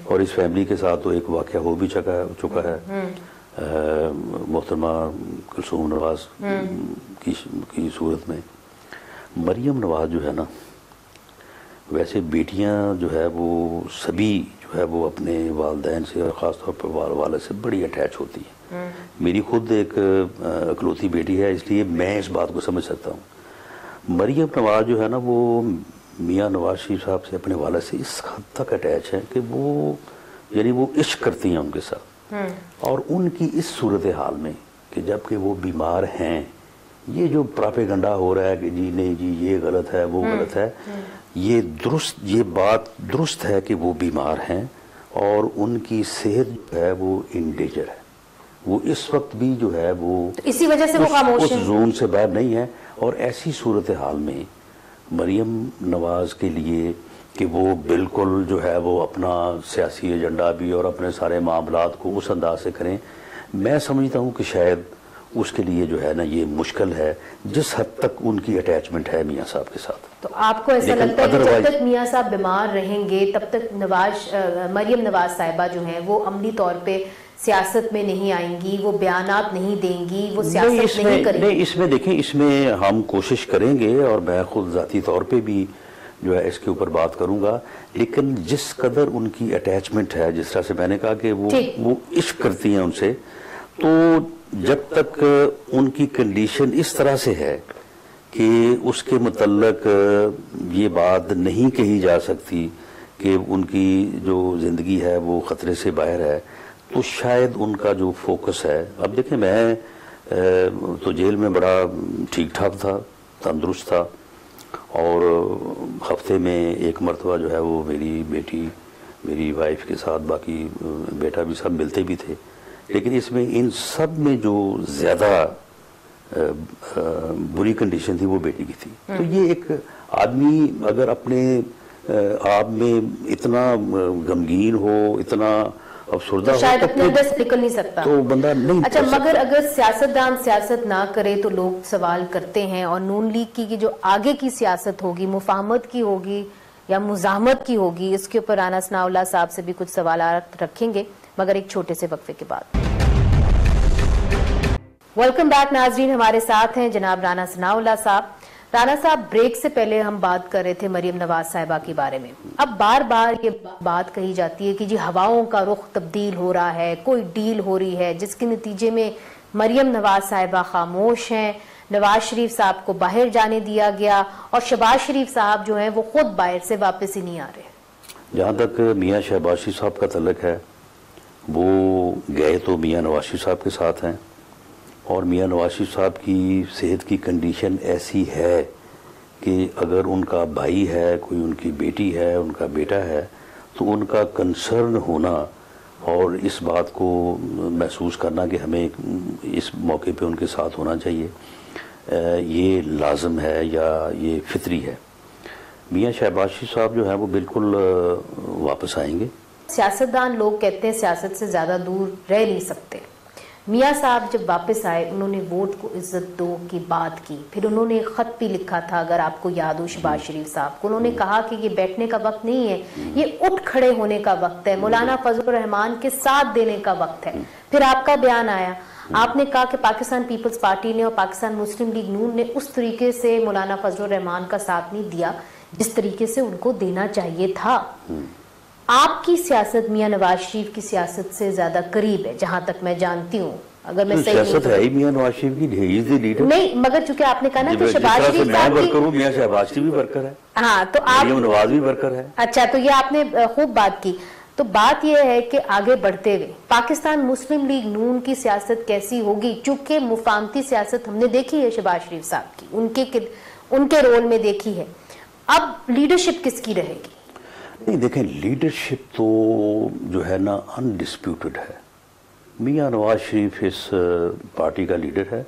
اور اس فیملی کے ساتھ تو ایک واقعہ ہو بھی چکا ہے محترمہ کلثوم نواز کی صورت میں۔ مریم نواز جو ہے نا، ویسے بیٹیاں جو ہے وہ سبھی جو ہے وہ اپنے والدین سے اور خاص طور پر والد سے بڑی اٹیچ ہوتی ہیں۔ میری خود ایک اکلوتی بیٹی ہے، اس لیے میں اس بات کو سمجھ سکتا ہوں۔ مریم نواز جو ہے نا وہ میاں نواز شریف صاحب سے، اپنے والد سے اس حد تک اٹیچ ہے کہ وہ یعنی وہ عشق کرتی ہیں ان کے ساتھ، اور ان کی اس صورتحال میں کہ جب کہ وہ بیمار ہیں، یہ جو پراپیگنڈا ہو رہا ہے کہ جی نہیں جی یہ غلط ہے وہ غلط ہے، یہ بات درست ہے کہ وہ بیمار ہیں اور ان کی صحت جو ہے وہ ان ڈینجر ہے، وہ اس وقت بھی جو ہے وہ
اسی وجہ سے وہ خاموش
اس
ہیں.
زون سے باہر نہیں ہے. اور ایسی صورتحال میں مریم نواز کے لیے کہ وہ بالکل جو ہے وہ اپنا سیاسی ایجنڈا بھی اور اپنے سارے معاملات کو اس انداز سے کریں، میں سمجھتا ہوں کہ شاید اس کے لیے جو ہے نا یہ مشکل ہے جس حد تک ان کی اٹیچمنٹ ہے میاں صاحب کے ساتھ.
تو آپ کو ایسا لگتا ہے کہ جب تک میاں صاحب بیمار رہیں گے تب تک مریم نواز صاحبہ جو ہیں وہ عملی طور پہ سیاست میں نہیں آئیں گی، وہ بیانات نہیں دیں گی، وہ سیاست نہیں کریں گی؟
نہیں، اس میں دیکھیں، اس میں ہم کوشش کریں گے اور میں خود ذاتی طور پہ بھی جو ہے اس کے اوپر بات کروں گا، لیکن جس قدر ان کی اٹیچمنٹ ہے، جس طرح سے میں نے کہا کہ وہ عشق کرتی ہیں ان سے، تو جب تک ان کی کنڈیشن اس طرح سے ہے کہ اس کے متعلق یہ بات نہیں کہی جا سکتی کہ ان کی جو زندگی ہے وہ خطرے سے باہر ہے، تو شاید ان کا جو فوکس ہے. اب دیکھیں، میں تو جیل میں بڑا ٹھیک ٹھاک تھا، تندرست تھا، اور ہفتے میں ایک مرتبہ جو ہے وہ میری بیٹی، میری وائف کے ساتھ، باقی بیٹا بھی سب ملتے بھی تھے. لیکن اس میں ان سب میں جو زیادہ بری کنڈیشن تھی وہ بیٹی کی تھی. تو یہ ایک آدمی اگر اپنے آپ میں اتنا غمگین ہو، اتنا افسردہ ہو،
شاید اپنے اندر سے نکل نہیں سکتا،
تو بندہ نہیں.
اچھا، مگر اگر سیاستدان سیاست نہ کرے تو لوگ سوال کرتے ہیں، اور نون لیگ کی جو آگے کی سیاست ہوگی، مفاہمت کی ہوگی یا مزاحمت کی ہوگی، اس کے اوپر رانا ثناء اللہ صاحب سے بھی کچھ سوالات رکھیں گے، مگر ایک چھوٹے سے وقفے کے بعد. ویلکم بیک ناظرین، ہمارے ساتھ ہیں جناب رانا ثناء اللہ صاحب. رانا صاحب، بریک سے پہلے ہم بات کر رہے تھے مریم نواز صاحبہ کے بارے میں. اب بار بار یہ بات کہی جاتی ہے کہ جی ہواؤں کا رخ تبدیل ہو رہا ہے، کوئی ڈیل ہو رہی ہے جس کے نتیجے میں مریم نواز صاحبہ خاموش ہیں، نواز شریف صاحب کو باہر جانے دیا گیا، اور شہباز شریف صاحب جو ہیں وہ خود باہر سے واپس ہی نہیں آ رہے.
جہاں تک میاں شہباز شریف صاحب کا تعلق ہے، وہ گئے تو میاں نواز شریف صاحب کے ساتھ ہیں، اور میاں نواز شریف صاحب کی صحت کی کنڈیشن ایسی ہے کہ اگر ان کا بھائی ہے، کوئی ان کی بیٹی ہے، ان کا بیٹا ہے، تو ان کا کنسرن ہونا اور اس بات کو محسوس کرنا کہ ہمیں اس موقع پہ ان کے ساتھ ہونا چاہیے، یہ لازم ہے یا یہ فطری ہے. میاں شہباز شریف صاحب جو ہیں وہ بالکل واپس آئیں گے.
سیاستدان لوگ کہتے ہیں سیاست سے زیادہ دور رہ نہیں سکتے. میاں صاحب جب واپس آئے، انہوں نے ووٹ کو عزت دو کی بات کی، پھر انہوں نے ایک خط بھی لکھا تھا، اگر آپ کو یاد ہو، شہباز شریف صاحب کو. انہوں نے کہا کہ یہ بیٹھنے کا وقت نہیں ہے، یہ اٹھ کھڑے ہونے کا وقت ہے، مولانا فضل الرحمان کے ساتھ دینے کا وقت ہے. پھر آپ کا بیان آیا، آپ نے کہا کہ پاکستان پیپلز پارٹی نے اور پاکستان مسلم لیگ نون نے اس طریقے سے مولانا فضل الرحمان کا ساتھ نہیں دیا جس طریقے سے ان کو دینا چاہیے تھا. آپ کی سیاست میاں نواز شریف کی سیاست سے زیادہ قریب ہے جہاں تک میں جانتی ہوں، اگر میں صحیح
سیاست ہے ہی میاں نواز شریف کی، لیڈر
نہیں، مگر چونکہ آپ نے کہا نا کہ شہباز شریف
میں
صاحب
ورکر ہوں، میاں شہباز شریف بھی ورکر ہے،
ہاں، تو آپ
مریم نواز بھی ورکر ہے.
اچھا، تو یہ آپ نے خوب بات کی. تو بات یہ ہے کہ آگے بڑھتے ہوئے پاکستان مسلم لیگ نون کی سیاست کیسی ہوگی؟ چونکہ مفاہمتی سیاست ہم نے دیکھی ہے شہباز شریف صاحب کی، ان کے رول میں دیکھی ہے. اب لیڈرشپ کس کی رہے گی؟
نہیں، دیکھیں، لیڈرشپ تو جو ہے نا انڈسپیوٹڈ ہے. میاں نواز شریف اس پارٹی کا لیڈر ہے،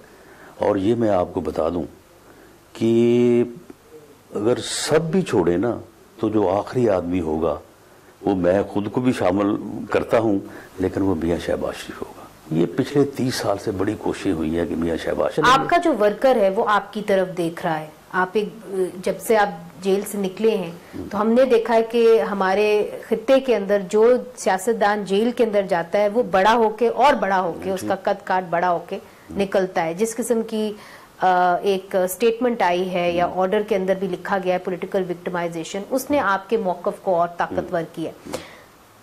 اور یہ میں آپ کو بتا دوں کہ اگر سب بھی چھوڑے نا تو جو آخری آدمی ہوگا وہ میں خود کو بھی شامل کرتا ہوں، لیکن وہ میاں شہباز شریف ہوگا. یہ پچھلے 30 سال سے بڑی کوشش ہوئی ہے کہ میاں شہباز شریف.
آپ کا جو ورکر ہے وہ آپ کی طرف دیکھ رہا ہے. آپ جب سے آپ جیل سے نکلے ہیں تو ہم نے دیکھا ہے کہ ہمارے خطے کے اندر جو سیاستدان جیل کے اندر جاتا ہے وہ بڑا ہو کے اور بڑا ہو کے، اس کا قد کاٹ بڑا ہو کے نکلتا ہے. جس قسم کی ایک سٹیٹمنٹ آئی ہے یا آرڈر کے اندر بھی لکھا گیا ہے پولیٹیکل وکٹمائزیشن، اس نے آپ کے موقف کو اور طاقتور کیا.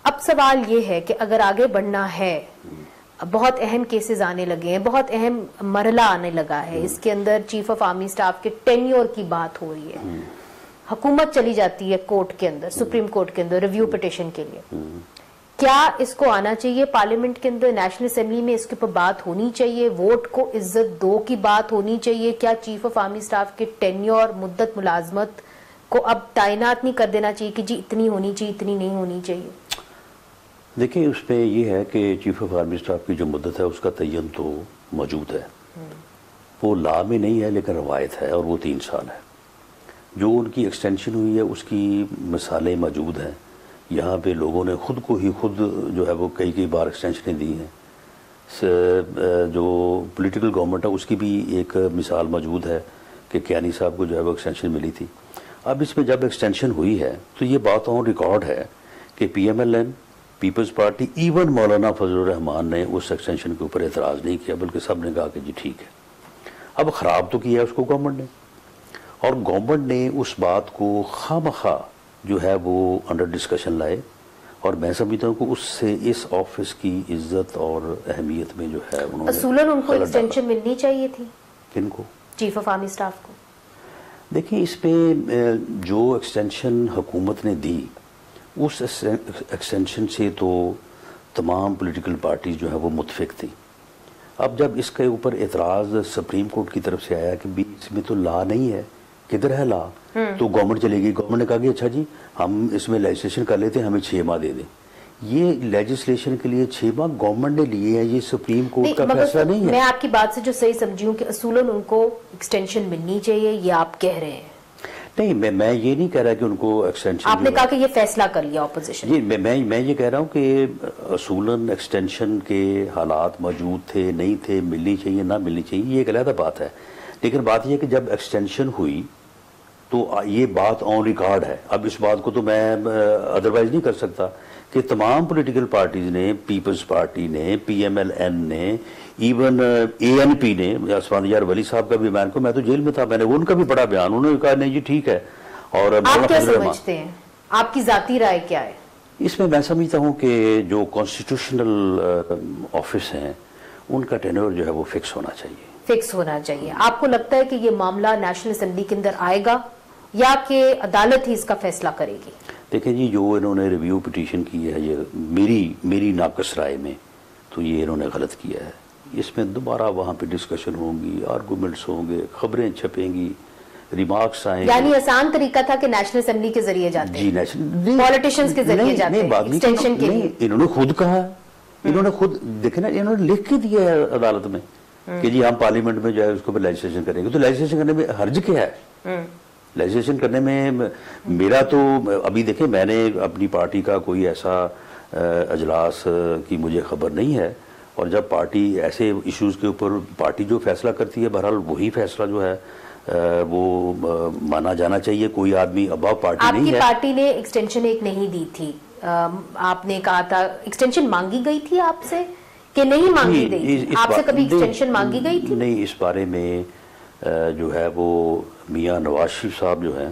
اب سوال یہ ہے کہ اگر آگے بڑھنا ہے، بہت اہم کیسز آنے لگے ہیں، بہت اہم مرحلہ آنے لگا ہے، اس کے اندر چیف آف آرمی سٹاف کے ٹینیور کی بات ہو رہی ہے، حکومت چلی جاتی ہے کورٹ کے اندر، سپریم کورٹ کے اندر ریویو پٹیشن کے لیے. کیا اس کو آنا چاہیے پارلیمنٹ کے اندر، نیشنل اسمبلی میں اس کے اوپر بات ہونی چاہیے، ووٹ کو عزت دو کی بات ہونی چاہیے؟ کیا چیف آف آرمی سٹاف کے ٹینیور، مدت ملازمت کو اب تعینات نہیں کر دینا چاہیے کہ جی اتنی ہونی چاہیے، اتنی نہیں ہونی چاہیے؟
دیکھیں اس میں یہ ہے کہ چیف آف آرمی اسٹاف کی جو مدت ہے اس کا تعین تو موجود ہے، وہ لا میں نہیں ہے لیکن روایت ہے، اور وہ 3 سال ہے۔ جو ان کی ایکسٹینشن ہوئی ہے اس کی مثالیں موجود ہیں، یہاں پہ لوگوں نے خود کو ہی خود جو ہے وہ کئی بار ایکسٹینشنیں دی ہیں۔ جو پولیٹیکل گورنمنٹ ہے اس کی بھی ایک مثال موجود ہے کہ کیانی صاحب کو جو ہے وہ ایکسٹینشن ملی تھی۔ اب اس میں جب ایکسٹینشن ہوئی ہے تو یہ بات آن ریکارڈ ہے کہ P M L N, Peoples Party, even Maulana Fazl الرحمان نے اس ایکسٹینشن کے اوپر اعتراض نہیں کیا، بلکہ سب نے کہا کہ جی ٹھیک ہے۔ اب خراب تو کیا ہے اس کو گورنمنٹ نے، اور گورنمنٹ نے اس بات کو خواہ جو ہے وہ انڈر ڈسکشن لائے، اور میں سمجھتا ہوں کہ اس سے اس آفس کی عزت اور اہمیت میں جو ہے انہوں نے
اصولاً ان کو ایکسٹینشن ملنی چاہیے تھی۔
کن کو؟
چیف آف آرمی اسٹاف کو۔
دیکھیں اس میں جو ایکسٹینشن حکومت نے دی اس ایکسٹینشن سے تو تمام پولیٹیکل پارٹیز جو ہے وہ متفق تھیں۔ اب جب اس کے اوپر اعتراض سپریم کورٹ کی طرف سے آیا کہ اس میں تو لا نہیں ہے، کدھر ہے لا، تو گورنمنٹ چلے گئی۔ گورنمنٹ نے کہا کہ اچھا جی ہم اس میں لیجسلیشن کر لیتے ہیں، ہمیں 6 ماہ دے دیں۔ یہ لیجسلیشن کے لیے 6 ماہ گورنمنٹ نے لیے ہیں، یہ سپریم کورٹ کا فیصلہ نہیں ہے۔
میں آپ کی بات سے جو صحیح سمجھی ہوں کہ اصولاً ان کو ایکسٹینشن ملنی چاہیے، یہ آپ کہہ رہے ہیں؟
نہیں، میں یہ نہیں کہہ رہا کہ ان کو ایکسٹینشن،
آپ نے کہا کہ یہ فیصلہ کر لیا اپوزیشن۔
جی میں یہ کہہ رہا ہوں کہ اصولاً ایکسٹینشن کے حالات موجود تھے، نہیں تھے، ملنی چاہیے نہ ملنی چاہیے، یہ ایک علیحدہ بات ہے۔ لیکن بات یہ ہے کہ جب ایکسٹینشن ہوئی تو یہ بات آن ریکارڈ ہے۔ اب اس بات کو تو میں ادروائز نہیں کر سکتا کہ تمام پولیٹیکل پارٹیز نے، پیپلز پارٹی نے، پی ایم ایل این نے، ایون اے این پی نے، عثمان یار ولی صاحب کا بھی بیان کو، میں تو جیل میں تھا، میں نے ان کا بھی پڑھا بیان، انہوں نے کہا نہیں جی ٹھیک ہے۔ اور
آپ کیا سمجھتے ہیں، آپ کی ذاتی رائے کیا ہے
اس میں؟ میں سمجھتا ہوں کہ جو کانسٹیٹیوشنل آفس ہیں ان کا ٹینور جو ہے وہ فکس ہونا چاہیے، فکس
ہونا چاہیے۔ آپ کو لگتا ہے کہ یہ معاملہ نیشنل اسمبلی کے اندر آئے گا یا کہ عدالت ہی اس کا فیصلہ کرے گی؟
دیکھیں جی جو انہوں نے ریویو پٹیشن کی ہے، یہ میری ناقص رائے میں تو یہ انہوں نے غلط کیا ہے۔ اس میں دوبارہ وہاں پہ ڈسکشن ہوں گی، آرگومنٹس ہوں گے، خبریں چھپیں گی، ریمارکس آئیں گے۔
یعنی آسان طریقہ تھا کہ نیشنل اسمبلی کے ذریعے جاتے ہیں، جی پولیٹیشنز کے ذریعے جاتے ہیں ایکسٹینشن کے لیے۔
انہوں نے خود کہا، انہوں نے خود دیکھیں نا، انہوں نے لکھ کے دیا ہے عدالت میں کہ جی ہم پارلیمنٹ میں جو ہے اس کو لیجسلیشن کریں گے۔ تو لیجسلیشن کرنے میں حرج کیا ہے؟ لیجسلیشن کرنے میں میرا تو ابھی دیکھیں میں نے اپنی پارٹی کا کوئی ایسا اجلاس کی مجھے خبر نہیں ہے، اور جب پارٹی ایسے ایشوز کے اوپر پارٹی جو فیصلہ کرتی ہے بہرحال وہی فیصلہ جو ہے وہ مانا جانا چاہیے۔ کوئی آدمی اباؤ پارٹی نہیں ہے۔
آپ کی پارٹی نے ایکسٹینشن ایک نہیں دی تھی، آپ نے کہا تھا ایکسٹینشن مانگی گئی تھی آپ سے کہ نہیں مانگی گئی؟ آپ سے کبھی ایکسٹینشن مانگی گئی تھی؟
نہیں، اس بارے میں جو ہے وہ میاں نواز شریف صاحب جو ہیں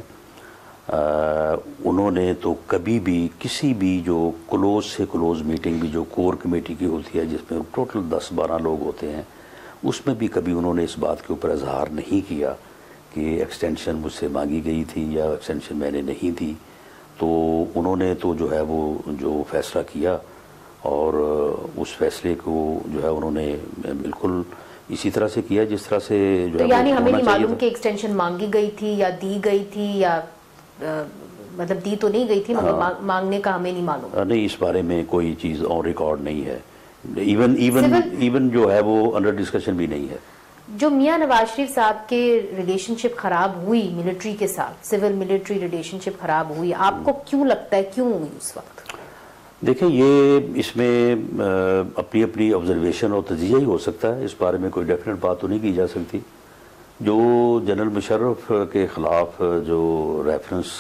انہوں نے تو کبھی بھی کسی بھی جو کلوز سے کلوز میٹنگ بھی جو کور کمیٹی کی ہوتی ہے جس میں ٹوٹل 10-12 لوگ ہوتے ہیں، اس میں بھی کبھی انہوں نے اس بات کے اوپر اظہار نہیں کیا کہ ایکسٹینشن مجھ سے مانگی گئی تھی یا ایکسٹینشن میں نے نہیں دی۔ تو انہوں نے تو جو ہے وہ جو فیصلہ کیا، اور اس فیصلے کو جو ہے انہوں نے بالکل اسی طرح سے کیا جس طرح سے جو ہے،
یعنی ہمیں نہیں معلوم کہ ایکسٹینشن مانگی گئی تھی یا دی گئی تھی، یا مطلب دی تو نہیں گئی تھی مگر مانگنے کا ہمیں نہیں معلوم۔
نہیں، اس بارے میں کوئی چیز آن ریکارڈ نہیں ہے، ایون جو ہے وہ انڈر ڈسکشن بھی نہیں ہے۔
جو میاں نواز شریف صاحب کے ریلیشن شپ خراب ہوئی ملٹری کے ساتھ، سول ملٹری ریلیشن شپ خراب ہوئی، آپ کو کیوں لگتا ہے کیوں ہوئی اس وقت؟
دیکھیں یہ اس میں اپنی اپنی آبزرویشن اور تجزیہ ہی ہو سکتا ہے، اس بارے میں کوئی ڈیفینیٹ بات تو نہیں کی جا سکتی۔ جو جنرل مشرف کے خلاف جو reference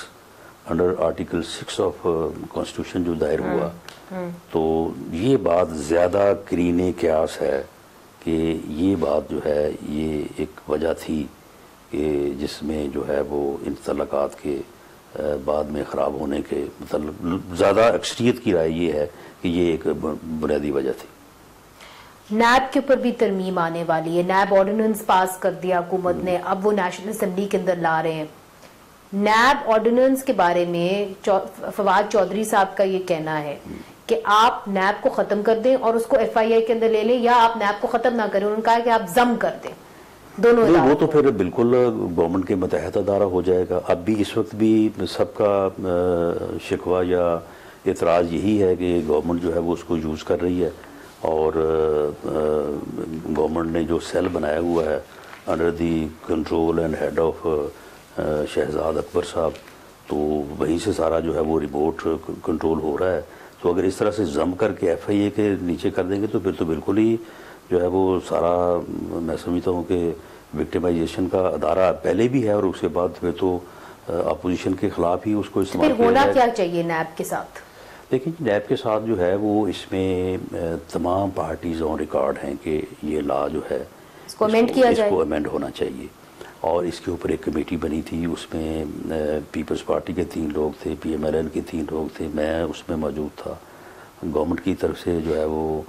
under article 6 of constitution جو دائر ہوا، تو یہ بات زیادہ کرین قیاس ہے کہ یہ بات جو ہے یہ ایک وجہ تھی کہ جس میں جو ہے وہ ان تعلقات کے بعد میں خراب ہونے کے مطلب زیادہ اکثریت کی رائے یہ ہے کہ یہ ایک بنیادی وجہ تھی۔
نیب کے اوپر بھی ترمیم آنے والی ہے، نیب آرڈیننس پاس کر دیا حکومت نے، اب وہ نیشنل اسمبلی کے اندر لا رہے ہیں۔ نیب آرڈیننس کے بارے میں فواد چودھری صاحب کا یہ کہنا ہے کہ آپ نیب کو ختم کر دیں اور اس کو ایف آئی آئی کے اندر لے لیں، یا آپ نیب کو ختم نہ کریں، انہوں نے کہا کہ آپ ضم کر دیں دونوں اداروں کو۔
وہ تو پھر بالکل گورنمنٹ کے متحد ادارہ ہو جائے گا۔ اب بھی اس وقت بھی سب کا شکوہ یا اعتراض یہی ہے کہ گورنمنٹ جو ہے وہ اس کو یوز کر رہی ہے، اور گورنمنٹ نے جو سیل بنایا ہوا ہے under the control and head of Shahzad Akbar صاحب، تو وہیں سے سارا جو ہے وہ ریموٹ کنٹرول ہو رہا ہے. تو اگر اس طرح سے ضم کر کے ایف آئی اے کے نیچے کر دیں گے تو پھر تو بالکل ہی جو ہے وہ سارا، میں سمجھتا ہوں کہ وکٹمائزیشن کا ادارہ پہلے بھی ہے، اور اس کے بعد پھر تو اپوزیشن کے خلاف ہی اس کو استعمال
پھر ہونا کیا چاہیے نیب کے ساتھ؟
لیکن نیب کے ساتھ جو ہے وہ اس میں تمام پارٹیز آن ریکارڈ ہیں کہ یہ لا جو ہے
اس کو امینڈ کیا جائے،
اس کو امینڈ ہونا چاہیے. اور اس کے اوپر ایک کمیٹی بنی تھی، اس میں پیپلز پارٹی کے 3 لوگ تھے، پی ایم ایل این کے 3 لوگ تھے، میں اس میں موجود تھا، گورنمنٹ کی طرف سے جو ہے وہ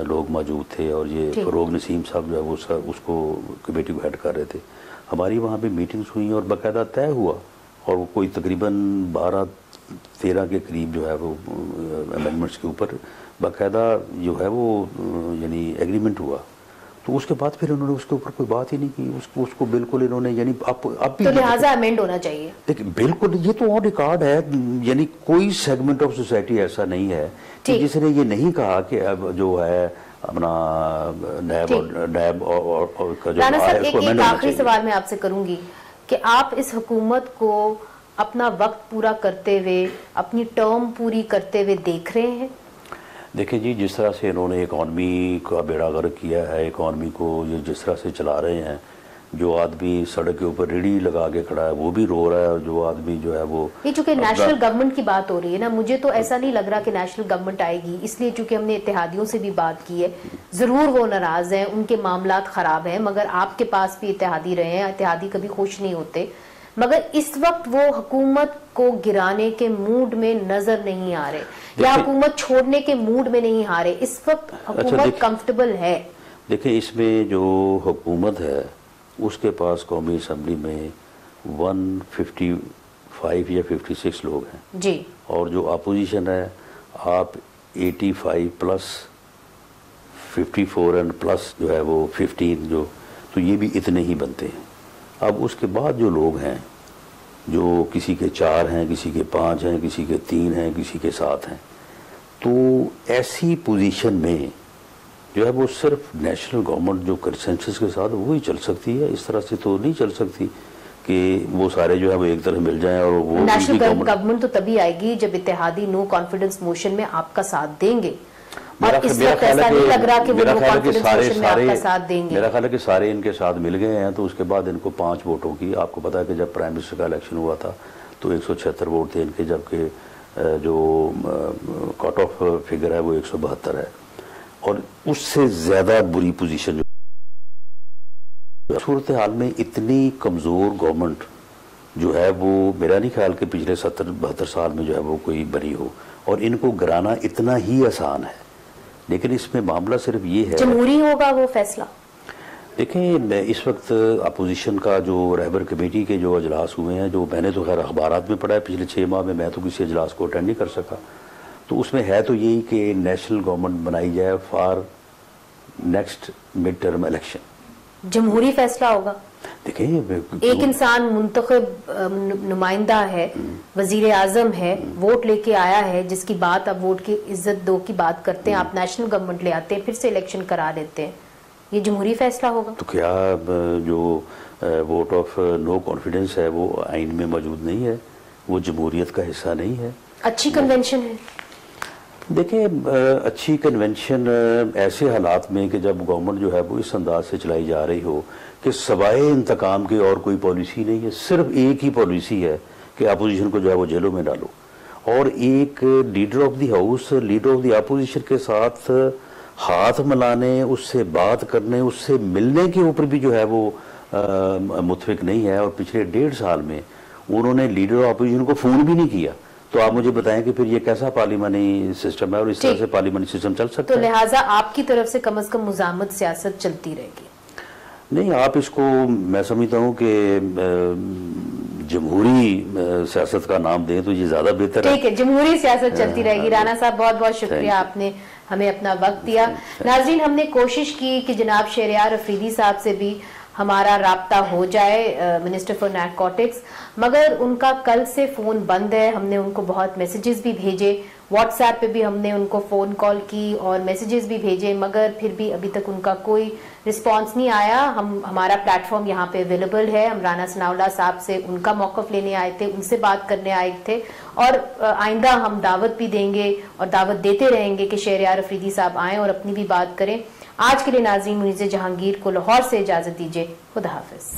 لوگ موجود تھے، اور یہ فروغ نسیم صاحب جو ہے وہ اس کو کمیٹی کو ہیڈ کر رہے تھے. ہماری وہاں پہ میٹنگز ہوئیں اور باقاعدہ طے ہوا، اور وہ کوئی تقریباً 12-13 کے قریب جو ہے وہ امینڈمنٹس کے اوپر باقاعدہ جو ہے وہ یعنی ایگریمنٹ ہوا. تو اس کے بعد پھر انہوں نے اس کے اوپر کوئی بات ہی نہیں کی، اس کو بالکل انہوں نے یعنی اب بھی،
تو لہٰذا امینڈ ہونا چاہیے.
لیکن بالکل یہ تو آن ریکارڈ ہے، یعنی کوئی سیگمنٹ آف سوسائٹی ایسا نہیں ہے کہ جس نے یہ نہیں کہا کہ اب جو ہے اپنا نیب کا جو
رانا صاحب ایک آخری سوال میں آپ سے کروں گی کہ آپ اس حکومت کو اپنا وقت پورا کرتے ہوئے، اپنی ٹرم پوری کرتے ہوئے دیکھ رہے ہیں؟
دیکھیں جی، جس طرح سے انہوں نے اکانومی کا بیڑا غرق کیا ہے، اکانومی کو یہ جس طرح سے چلا رہے ہیں، جو آدمی سڑک کے اوپر ریڑھی لگا کے کھڑا ہے وہ بھی رو رہا ہے، اور جو آدمی جو ہے وہ،
یہ چونکہ نیشنل گورنمنٹ کی بات ہو رہی ہے نا، مجھے تو ایسا نہیں لگ رہا کہ نیشنل گورنمنٹ آئے گی، اس لیے چونکہ ہم نے اتحادیوں سے بھی بات کی ہے، ضرور وہ ناراض ہیں، ان کے معاملات خراب ہیں، مگر آپ کے پاس بھی اتحادی رہے ہیں، اتحادی کبھی خوش نہیں ہوتے، مگر اس وقت وہ حکومت کو گرانے کے موڈ میں نظر نہیں آ رہے، یا حکومت چھوڑنے کے موڈ میں نہیں آ رہے، اس وقت حکومت کمفرٹیبل ہے.
دیکھیں اس میں جو حکومت ہے اس کے پاس قومی اسمبلی میں 155 یا 56 لوگ ہیں
جی، اور
جو اپوزیشن ہے آپ 85 پلس 54 اینڈ پلس جو ہے وہ 15 جو، تو یہ بھی اتنے ہی بنتے ہیں. اب اس کے بعد جو لوگ ہیں، جو کسی کے 4 ہیں، کسی کے 5 ہیں، کسی کے 3 ہیں، کسی کے 7 ہیں، تو ایسی پوزیشن میں جو ہے وہ صرف نیشنل گورنمنٹ جو کنسنسس کے ساتھ وہی چل سکتی ہے، اس طرح سے تو نہیں چل سکتی کہ وہ سارے جو ہے وہ ایک طرح مل جائیں. اور وہ
نیشنل گورنمنٹ تو تبھی آئے گی جب اتحادی نو کانفیڈنس موشن میں آپ کا ساتھ دیں گے، اور اس وقت ایسا نہیں لگ رہا کہ وہ نو کانفیڈنس موشن میں آپ کا ساتھ دیں گے.
میرا خیال ہے کہ سارے ان کے ساتھ مل گئے ہیں، تو اس کے بعد ان کو 5 ووٹوں کی، آپ کو پتا ہے کہ جب پرائم منسٹر کا الیکشن ہوا تھا تو 176 ووٹ تھے ان کے، جبکہ جو کٹ آف فگر ہے وہ 172 ہے، اور اس سے زیادہ بری پوزیشن جو صورتحال میں اتنی کمزور گورنمنٹ جو ہے وہ میرا نہیں خیال کہ پچھلے 70-72 سال میں جو ہے وہ کوئی بنی ہو، اور ان کو گرانا اتنا ہی آسان ہے. لیکن اس میں معاملہ صرف یہ ہے،
جمہوری ہوگا وہ فیصلہ.
دیکھیں اس وقت اپوزیشن کا جو رہبر کمیٹی کے جو اجلاس ہوئے ہیں، جو میں نے تو خیر اخبارات میں پڑھا ہے، پچھلے 6 ماہ میں تو کسی اجلاس کو اٹینڈ نہیں کر سکا، تو اس میں ہے تو یہی کہ نیشنل گورنمنٹ بنائی جائے for next mid term election.
جمہوری فیصلہ ہوگا.
دیکھیں
ایک انسان منتخب نمائندہ ہے، وزیر اعظم ہے، ووٹ لے کے آیا ہے، جس کی بات اب ووٹ کی عزت دو کی بات کرتے ہیں، آپ نیشنل گورنمنٹ لے آتے ہیں، پھر سے الیکشن کرا دیتے ہیں، یہ جمہوری فیصلہ ہوگا.
تو کیا جو ووٹ آف نو کانفیڈنس ہے وہ آئین میں موجود نہیں ہے، وہ جمہوریت کا حصہ نہیں ہے؟
اچھی کنونشن ہے.
دیکھیں اچھی کنونشن ایسے حالات میں کہ جب گورنمنٹ جو ہے وہ اس انداز سے چلائی جا رہی ہو کہ سوائے انتقام کی اور کوئی پالیسی نہیں ہے، صرف ایک ہی پالیسی ہے کہ اپوزیشن کو جو ہے وہ جیلوں میں ڈالو، اور ایک leader of the house leader of the opposition کے ساتھ ہاتھ ملانے، اس سے بات کرنے، اس سے ملنے کے اوپر بھی جو ہے وہ متفق نہیں ہے. اور پچھلے 1.5 سال میں انہوں نے لیڈر آف اپوزیشن کو فون بھی نہیں کیا. تو آپ مجھے بتائیں کہ پھر یہ کیسا پارلیمانی سسٹم ہے، اور اس طرح سے پارلیمانی سسٹم چل سکتا ہے؟
تو لہٰذا آپ کی طرف سے کم از کم مزاحمت سیاست چلتی رہے گی.
نہیں، آپ اس کو میں سمجھتا ہوں کہ جمہوری سیاست کا نام دیں تو یہ زیادہ بہتر ہے.
ٹھیک ہے، جمہوری سیاست چلتی رہے گی. رانا صاحب بہت بہت شکریہ، آپ نے ہمیں اپنا وقت دیا. ناظرین، ہم نے کوشش کی کہ جناب شہریار افریدی صاحب سے بھی ہمارا رابطہ ہو جائے، منسٹر فار نیرکوٹکس. مگر ان کا کل سے فون بند ہے. ہم نے ان کو بہت میسیجز بھی بھیجے, واٹس ایپ پہ بھی ہم نے ان کو فون کال کی اور میسیجز بھی بھیجے, مگر پھر بھی ابھی تک ان کا کوئی رسپانس نہیں آیا. ہمارا پلیٹ فارم یہاں پہ اویلیبل ہے, ہم رانا ثناءاللہ صاحب سے ان کا موقف لینے آئے تھے, ان سے بات کرنے آئے تھے, اور آئندہ ہم دعوت بھی دیں گے اور دعوت دیتے رہیں گے کہ شہریار افریدی صاحب آئیں اور اپنی بھی بات کریں. آج کے لیے ناظرین منیز جہانگیر کو لاہور سے اجازت دیجیے. خدا حافظ.